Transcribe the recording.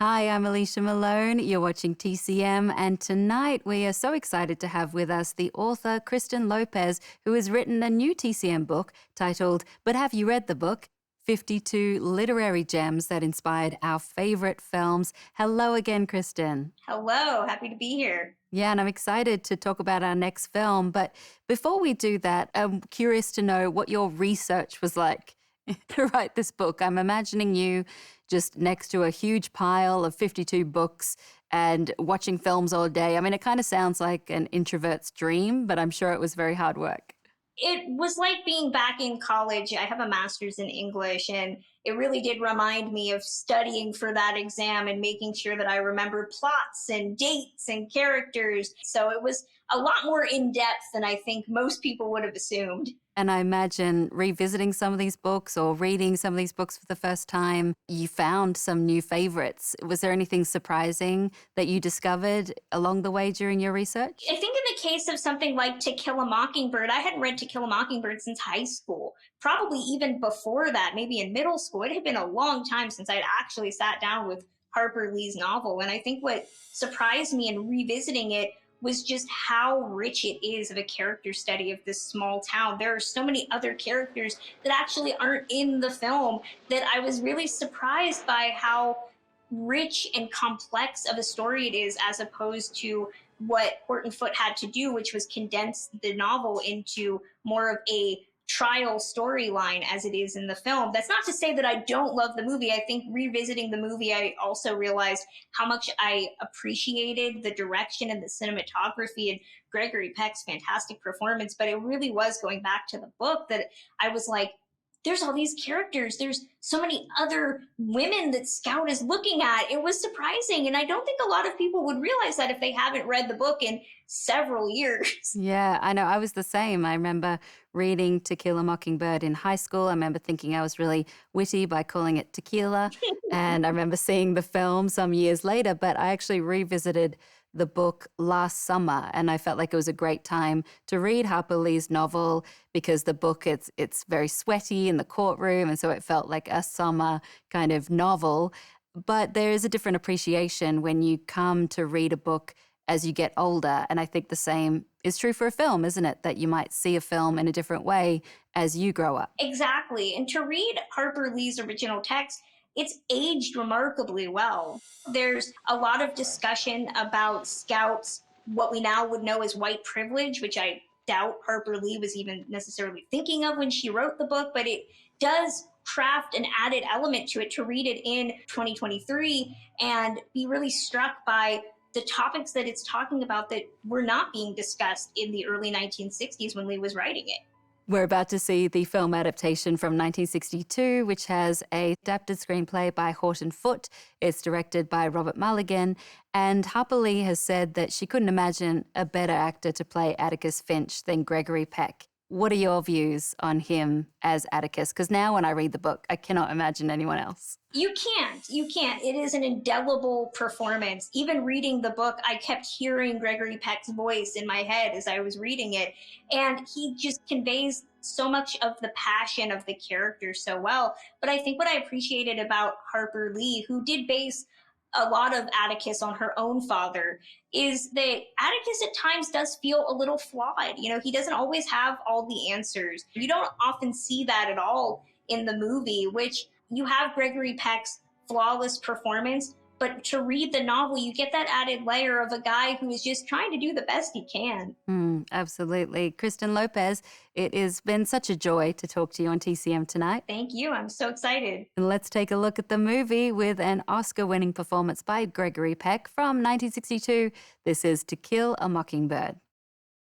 Hi, I'm Alicia Malone. You're watching TCM, and tonight we are so excited to have with us the author Kristen Lopez, who has written a new TCM book titled But Have You Read the Book? 52 literary gems that inspired our favorite films. Hello again, Kristen. Hello, happy to be here. Yeah, and I'm excited to talk about our next film. But before we do that, I'm curious to know what your research was like to write this book. I'm imagining you just next to a huge pile of 52 books and watching films all day. I mean, it kind of sounds like an introvert's dream, but I'm sure it was very hard work. It was like being back in college. I have a master's in English, and it really did remind me of studying for that exam and making sure that I remember plots and dates and characters. So it was a lot more in depth than I think most people would have assumed. And I imagine revisiting some of these books or reading some of these books for the first time, you found some new favorites. Was there anything surprising that you discovered along the way during your research? I think in the case of something like To Kill a Mockingbird, I hadn't read To Kill a Mockingbird since high school, probably even before that, maybe in middle school. It had been a long time since I'd actually sat down with Harper Lee's novel. And I think what surprised me in revisiting it was just how rich it is of a character study of this small town. There are so many other characters that actually aren't in the film that I was really surprised by how rich and complex of a story it is, as opposed to what Horton Foote had to do, which was condense the novel into more of a trial storyline as it is in the film. That's not to say that I don't love the movie. I think revisiting the movie, I also realized how much I appreciated the direction and the cinematography and Gregory Peck's fantastic performance. But it really was going back to the book that I was like, there's all these characters. There's so many other women that Scout is looking at. It was surprising. And I don't think a lot of people would realize that if they haven't read the book in several years. Yeah, I know. I was the same. I remember reading To Kill a Mockingbird in high school. I remember thinking I was really witty by calling it tequila. And I remember seeing the film some years later, but I actually revisited the book last summer, and I felt like it was a great time to read Harper Lee's novel because the book, it's very sweaty in the courtroom, and so it felt like a summer kind of novel. But there is a different appreciation when you come to read a book as you get older, and I think the same is true for a film, isn't it? That you might see a film in a different way as you grow up. Exactly. And to read Harper Lee's original text, it's aged remarkably well. There's a lot of discussion about Scout's, what we now would know as white privilege, which I doubt Harper Lee was even necessarily thinking of when she wrote the book, but it does craft an added element to it to read it in 2023 and be really struck by the topics that it's talking about that were not being discussed in the early 1960s when Lee was writing it. We're about to see the film adaptation from 1962, which has a adapted screenplay by Horton Foote. It's directed by Robert Mulligan. And Harper Lee has said that she couldn't imagine a better actor to play Atticus Finch than Gregory Peck. What are your views on him as Atticus? Because now when I read the book, I cannot imagine anyone else. You can't. You can't. It is an indelible performance. Even reading the book, I kept hearing Gregory Peck's voice in my head as I was reading it. And he just conveys so much of the passion of the character so well. But I think what I appreciated about Harper Lee, who did base a lot of Atticus on her own father, is that Atticus at times does feel a little flawed. You know, he doesn't always have all the answers. You don't often see that at all in the movie, which you have Gregory Peck's flawless performance, but to read the novel, you get that added layer of a guy who is just trying to do the best he can. Absolutely. Kristen Lopez, it has been such a joy to talk to you on TCM tonight. Thank you. I'm so excited. And let's take a look at the movie with an Oscar-winning performance by Gregory Peck from 1962. This is To Kill a Mockingbird.